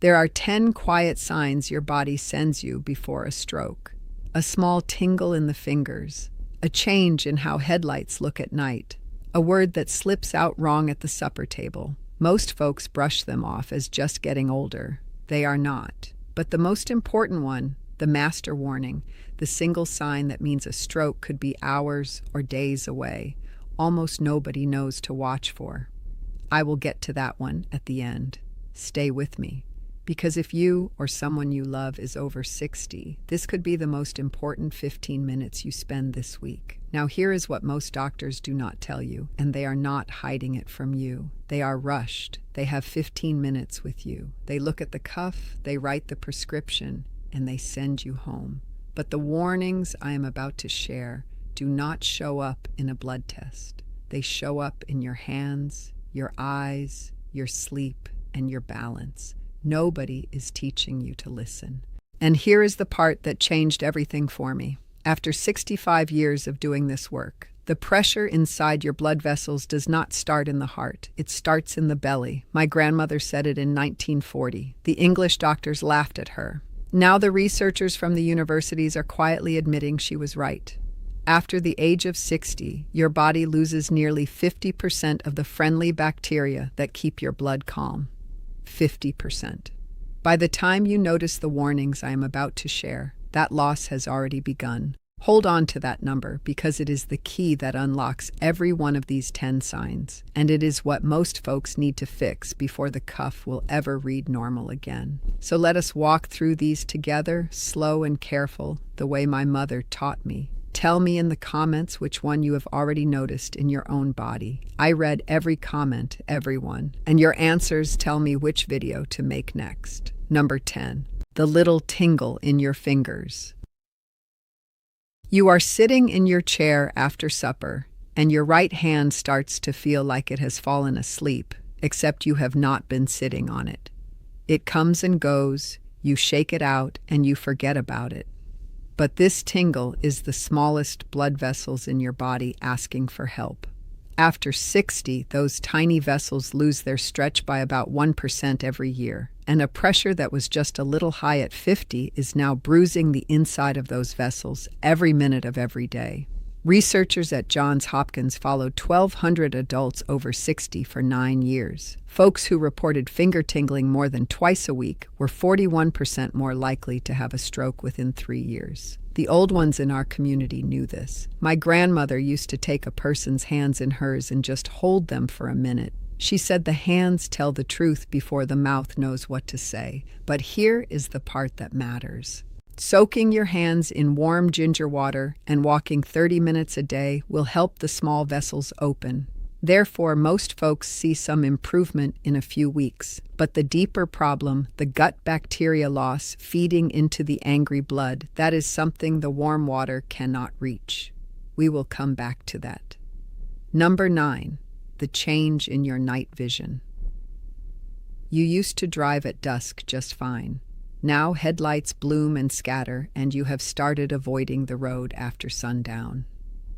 There are 10 quiet signs your body sends you before a stroke. A small tingle in the fingers, a change in how headlights look at night, a word that slips out wrong at the supper table. Most folks brush them off as just getting older. They are not. But the most important one, the master warning, the single sign that means a stroke could be hours or days away, almost nobody knows to watch for. I will get to that one at the end. Stay with me. Because if you or someone you love is over 60, this could be the most important 15 minutes you spend this week. Now here is what most doctors do not tell you, and they are not hiding it from you. They are rushed. They have 15 minutes with you. They look at the cuff, they write the prescription, and they send you home. But the warnings I am about to share do not show up in a blood test. They show up in your hands, your eyes, your sleep, and your balance. Nobody is teaching you to listen. And here is the part that changed everything for me. After 65 years of doing this work, the pressure inside your blood vessels does not start in the heart. It starts in the belly. My grandmother said it in 1940. The English doctors laughed at her. Now the researchers from the universities are quietly admitting she was right. After the age of 60, your body loses nearly 50% of the friendly bacteria that keep your blood calm. 50%. By the time you notice the warnings I am about to share, that loss has already begun. Hold on to that number because it is the key that unlocks every one of these 10 signs, and it is what most folks need to fix before the cuff will ever read normal again. So let us walk through these together, slow and careful, the way my mother taught me. Tell me in the comments which one you have already noticed in your own body. I read every comment, everyone, and your answers tell me which video to make next. Number 10. The little tingle in your fingers. You are sitting in your chair after supper, and your right hand starts to feel like it has fallen asleep, except you have not been sitting on it. It comes and goes, you shake it out, and you forget about it. But this tingle is the smallest blood vessels in your body asking for help. After 60, those tiny vessels lose their stretch by about 1% every year, and a pressure that was just a little high at 50 is now bruising the inside of those vessels every minute of every day. Researchers at Johns Hopkins followed 1,200 adults over 60 for 9 years. Folks who reported finger tingling more than twice a week were 41% more likely to have a stroke within 3 years. The old ones in our community knew this. My grandmother used to take a person's hands in hers and just hold them for a minute. She said the hands tell the truth before the mouth knows what to say. But here is the part that matters. Soaking your hands in warm ginger water and walking 30 minutes a day will help the small vessels open. Therefore, most folks see some improvement in a few weeks. But the deeper problem, the gut bacteria loss feeding into the angry blood, that is something the warm water cannot reach. We will come back to that. Number 9, the change in your night vision. You used to drive at dusk just fine. Now headlights bloom and scatter, and you have started avoiding the road after sundown.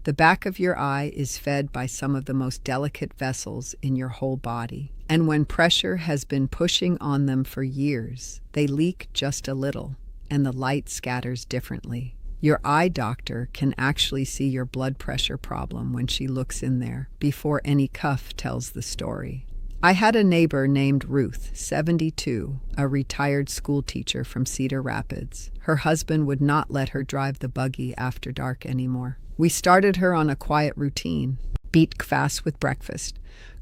The back of your eye is fed by some of the most delicate vessels in your whole body, and when pressure has been pushing on them for years, they leak just a little, and the light scatters differently. Your eye doctor can actually see your blood pressure problem when she looks in there, before any cuff tells the story. I had a neighbor named Ruth, 72, a retired school teacher from Cedar Rapids. Her husband would not let her drive the buggy after dark anymore. We started her on a quiet routine: beet kvass with breakfast,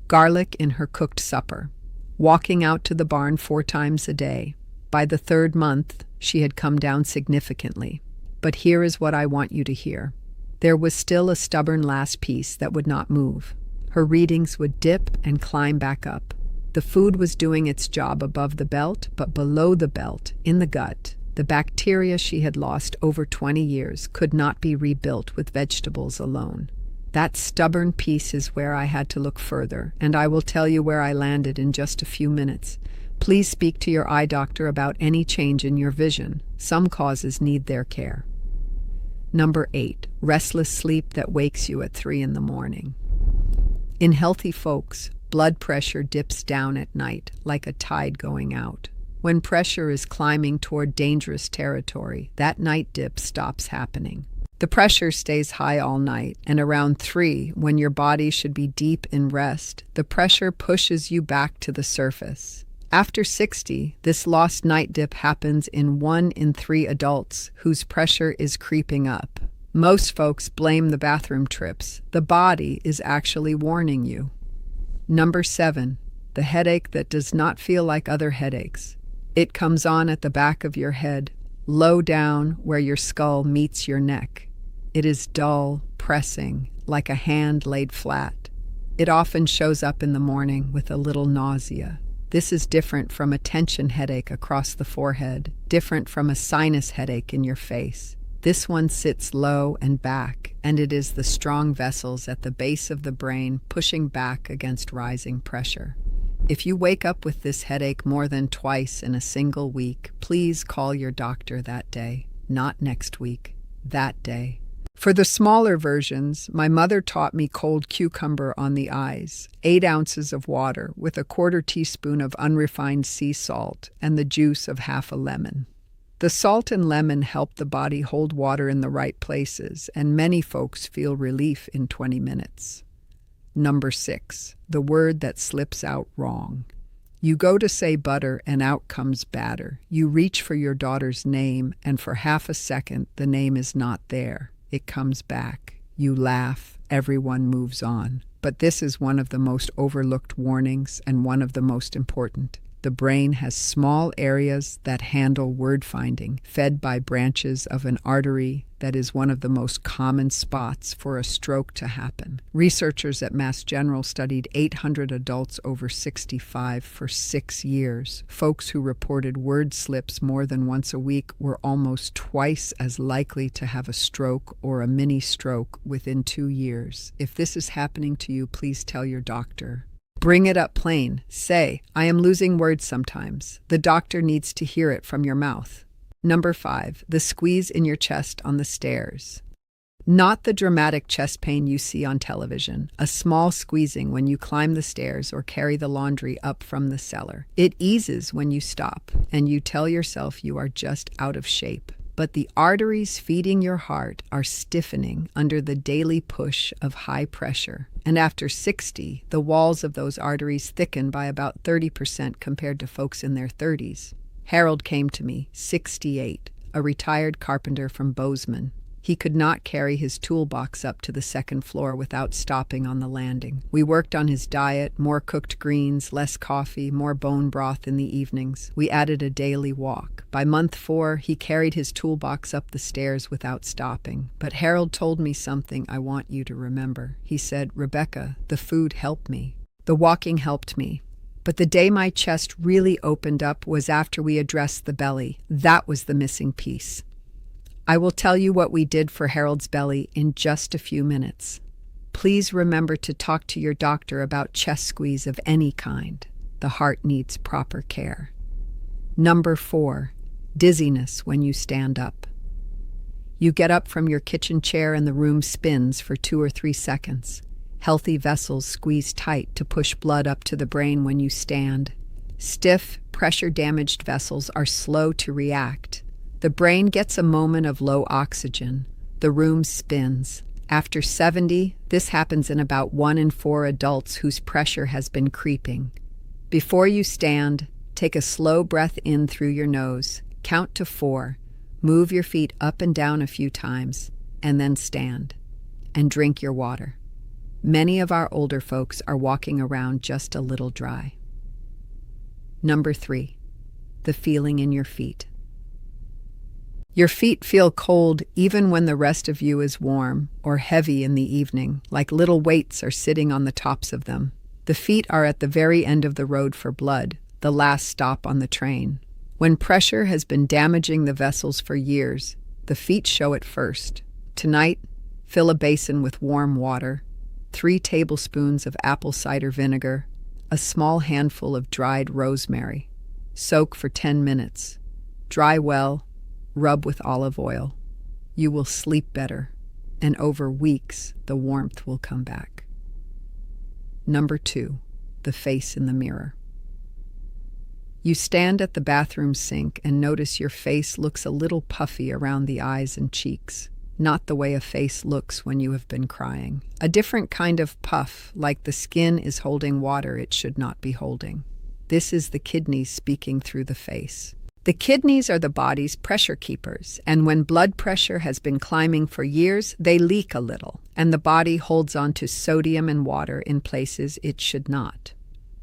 garlic in her cooked supper, walking out to the barn 4 times a day. By the 3rd month, she had come down significantly. But here is what I want you to hear. There was still a stubborn last piece that would not move. Her readings would dip and climb back up. The food was doing its job above the belt, but below the belt, in the gut, the bacteria she had lost over 20 years could not be rebuilt with vegetables alone. That stubborn piece is where I had to look further, and I will tell you where I landed in just a few minutes. Please speak to your eye doctor about any change in your vision. Some causes need their care. Number 8, restless sleep that wakes you at 3 in the morning. In healthy folks, blood pressure dips down at night like a tide going out. When pressure is climbing toward dangerous territory, that night dip stops happening. The pressure stays high all night, and around 3, when your body should be deep in rest, the pressure pushes you back to the surface. After 60, this lost night dip happens in 1 in 3 adults whose pressure is creeping up. Most folks blame the bathroom trips. The body is actually warning you. Number 7, the headache that does not feel like other headaches. It comes on at the back of your head, low down where your skull meets your neck. It is dull, pressing, like a hand laid flat. It often shows up in the morning with a little nausea. This is different from a tension headache across the forehead, different from a sinus headache in your face. This one sits low and back, and it is the strong vessels at the base of the brain pushing back against rising pressure. If you wake up with this headache more than twice in a single week, please call your doctor that day, not next week, that day. For the smaller versions, my mother taught me cold cucumber on the eyes, 8 ounces of water with a 1/4 teaspoon of unrefined sea salt and the juice of half a lemon. The salt and lemon help the body hold water in the right places, and many folks feel relief in 20 minutes. Number 6, the word that slips out wrong. You go to say butter and out comes batter. You reach for your daughter's name, and for half a second the name is not there. It comes back. You laugh. Everyone moves on. But this is one of the most overlooked warnings and one of the most important. The brain has small areas that handle word finding, fed by branches of an artery that is one of the most common spots for a stroke to happen. Researchers at Mass General studied 800 adults over 65 for 6 years. Folks who reported word slips more than once a week were almost twice as likely to have a stroke or a mini stroke within 2 years. If this is happening to you, please tell your doctor. Bring it up plain. Say, I am losing words sometimes. The doctor needs to hear it from your mouth. Number 5, the squeeze in your chest on the stairs. Not the dramatic chest pain you see on television, a small squeezing when you climb the stairs or carry the laundry up from the cellar. It eases when you stop and you tell yourself you are just out of shape. But the arteries feeding your heart are stiffening under the daily push of high pressure. And after 60, the walls of those arteries thicken by about 30% compared to folks in their 30s. Harold came to me, 68, a retired carpenter from Bozeman. He could not carry his toolbox up to the 2nd floor without stopping on the landing. We worked on his diet, more cooked greens, less coffee, more bone broth in the evenings. We added a daily walk. By month 4, he carried his toolbox up the stairs without stopping. But Harold told me something I want you to remember. He said, Rebecca, the food helped me. The walking helped me. But the day my chest really opened up was after we addressed the belly. That was the missing piece. I will tell you what we did for Harold's belly in just a few minutes. Please remember to talk to your doctor about chest squeeze of any kind. The heart needs proper care. Number 4, dizziness when you stand up. You get up from your kitchen chair and the room spins for 2 or 3 seconds. Healthy vessels squeeze tight to push blood up to the brain when you stand. Stiff, pressure-damaged vessels are slow to react. The brain gets a moment of low oxygen. The room spins. After 70, this happens in about 1 in 4 adults whose pressure has been creeping. Before you stand, take a slow breath in through your nose. Count to 4. Move your feet up and down a few times, and then stand. And drink your water. Many of our older folks are walking around just a little dry. Number 3, the feeling in your feet. Your feet feel cold even when the rest of you is warm or heavy in the evening, like little weights are sitting on the tops of them. The feet are at the very end of the road for blood, the last stop on the train. When pressure has been damaging the vessels for years, the feet show it first. Tonight, fill a basin with warm water, 3 tablespoons of apple cider vinegar, a small handful of dried rosemary. Soak for 10 minutes. Dry well. Rub with olive oil. You will sleep better, and over weeks, the warmth will come back. Number 2, the face in the mirror. You stand at the bathroom sink and notice your face looks a little puffy around the eyes and cheeks. Not the way a face looks when you have been crying. A different kind of puff, like the skin is holding water it should not be holding. This is the kidneys speaking through the face. The kidneys are the body's pressure keepers, and when blood pressure has been climbing for years, they leak a little, and the body holds on to sodium and water in places it should not.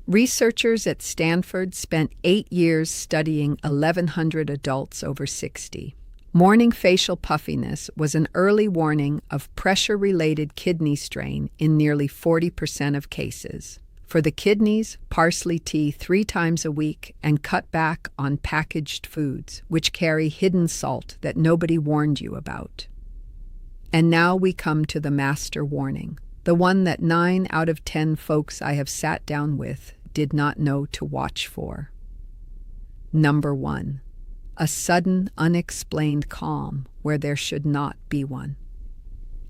Researchers at Stanford spent 8 years studying 1,100 adults over 60. Morning facial puffiness was an early warning of pressure-related kidney strain in nearly 40% of cases. For the kidneys, parsley tea 3 times a week and cut back on packaged foods, which carry hidden salt that nobody warned you about. And now we come to the master warning, the one that 9 out of 10 folks I have sat down with did not know to watch for. Number 1. A sudden, unexplained calm where there should not be one.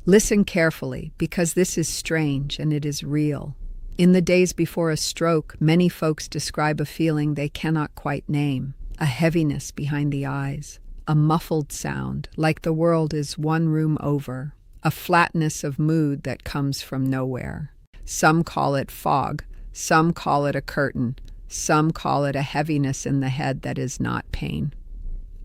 Listen carefully, because this is strange and it is real. In the days before a stroke, many folks describe a feeling they cannot quite name, a heaviness behind the eyes, a muffled sound like the world is one room over, a flatness of mood that comes from nowhere. Some call it fog, some call it a curtain, some call it a heaviness in the head that is not pain.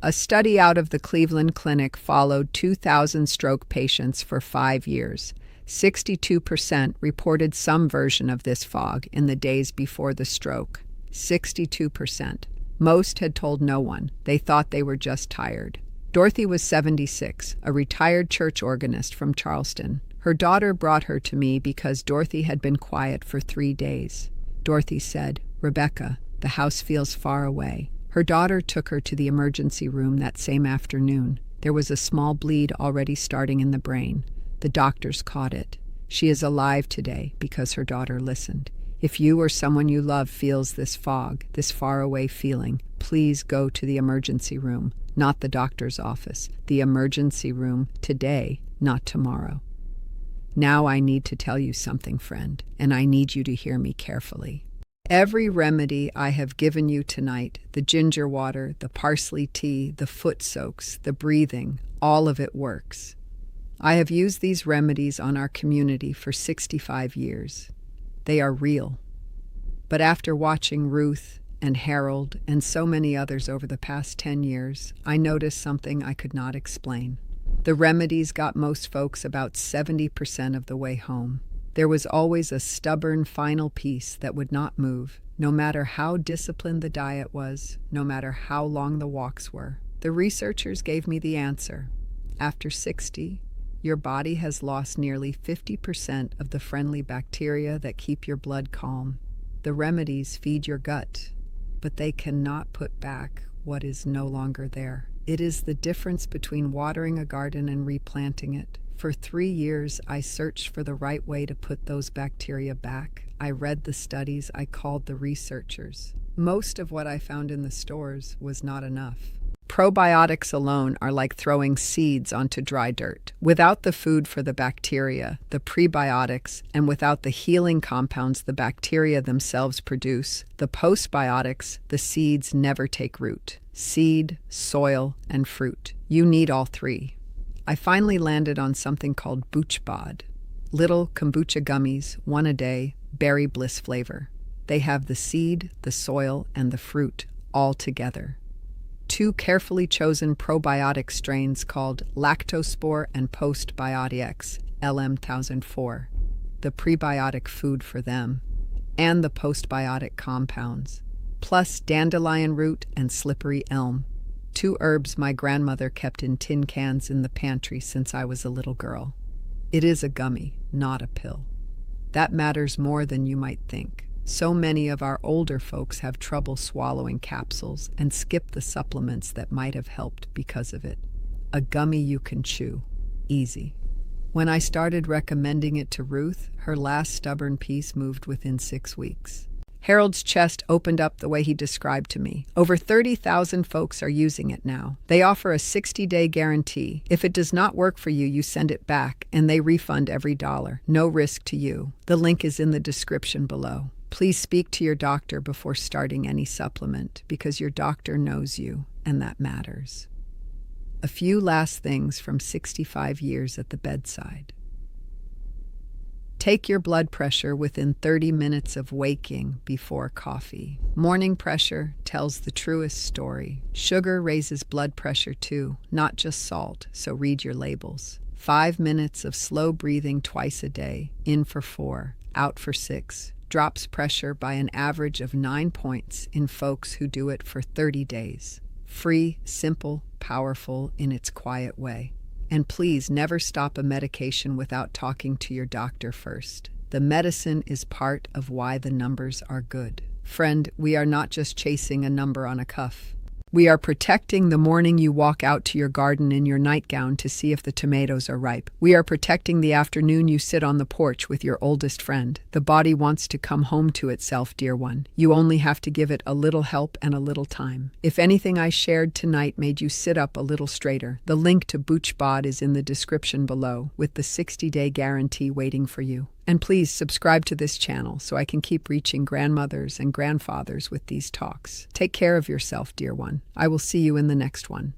A study out of the Cleveland Clinic followed 2,000 stroke patients for 5 years. 62% reported some version of this fog in the days before the stroke. 62%. Most had told no one. They thought they were just tired. Dorothy was 76, a retired church organist from Charleston. Her daughter brought her to me because Dorothy had been quiet for 3 days. Dorothy said, "Rebecca, the house feels far away." Her daughter took her to the emergency room that same afternoon. There was a small bleed already starting in the brain. The doctors caught it. She is alive today because her daughter listened. If you or someone you love feels this fog, this faraway feeling, please go to the emergency room, not the doctor's office. The emergency room today, not tomorrow. Now I need to tell you something, friend, and I need you to hear me carefully. Every remedy I have given you tonight, the ginger water, the parsley tea, the foot soaks, the breathing, all of it works. I have used these remedies on our community for 65 years. They are real. But after watching Ruth and Harold and so many others over the past 10 years, I noticed something I could not explain. The remedies got most folks about 70% of the way home. There was always a stubborn final piece that would not move, no matter how disciplined the diet was, no matter how long the walks were. The researchers gave me the answer. After 60, your body has lost nearly 50% of the friendly bacteria that keep your blood calm. The remedies feed your gut, but they cannot put back what is no longer there. It is the difference between watering a garden and replanting it. For 3 years, I searched for the right way to put those bacteria back. I read the studies, I called the researchers. Most of what I found in the stores was not enough. Probiotics alone are like throwing seeds onto dry dirt. Without the food for the bacteria, the prebiotics, and without the healing compounds the bacteria themselves produce, the postbiotics, the seeds never take root. Seed, soil, and fruit. You need all 3. I finally landed on something called BoochBod. Little kombucha gummies, 1 a day, berry bliss flavor. They have the seed, the soil, and the fruit all together. 2 carefully chosen probiotic strains called Lactospore and Postbiotics, LM1004, the prebiotic food for them, and the postbiotic compounds, plus dandelion root and slippery elm. 2 herbs my grandmother kept in tin cans in the pantry since I was a little girl. It is a gummy, not a pill. That matters more than you might think. So many of our older folks have trouble swallowing capsules and skip the supplements that might have helped because of it. A gummy you can chew. Easy. When I started recommending it to Ruth, her last stubborn piece moved within 6 weeks. Harold's chest opened up the way he described to me. Over 30,000 folks are using it now. They offer a 60-day guarantee. If it does not work for you, you send it back, and they refund every dollar. No risk to you. The link is in the description below. Please speak to your doctor before starting any supplement because your doctor knows you, and that matters. A few last things from 65 years at the bedside. Take your blood pressure within 30 minutes of waking before coffee. Morning pressure tells the truest story. Sugar raises blood pressure too, not just salt, so read your labels. 5 minutes of slow breathing twice a day, in for 4, out for 6, drops pressure by an average of 9 points in folks who do it for 30 days. Free, simple, powerful in its quiet way. And please never stop a medication without talking to your doctor first. The medicine is part of why the numbers are good. Friend, we are not just chasing a number on a cuff. We are protecting the morning you walk out to your garden in your nightgown to see if the tomatoes are ripe. We are protecting the afternoon you sit on the porch with your oldest friend. The body wants to come home to itself, dear one. You only have to give it a little help and a little time. If anything I shared tonight made you sit up a little straighter, the link to BoochBod is in the description below, with the 60-day guarantee waiting for you. And please subscribe to this channel so I can keep reaching grandmothers and grandfathers with these talks. Take care of yourself, dear one. I will see you in the next one.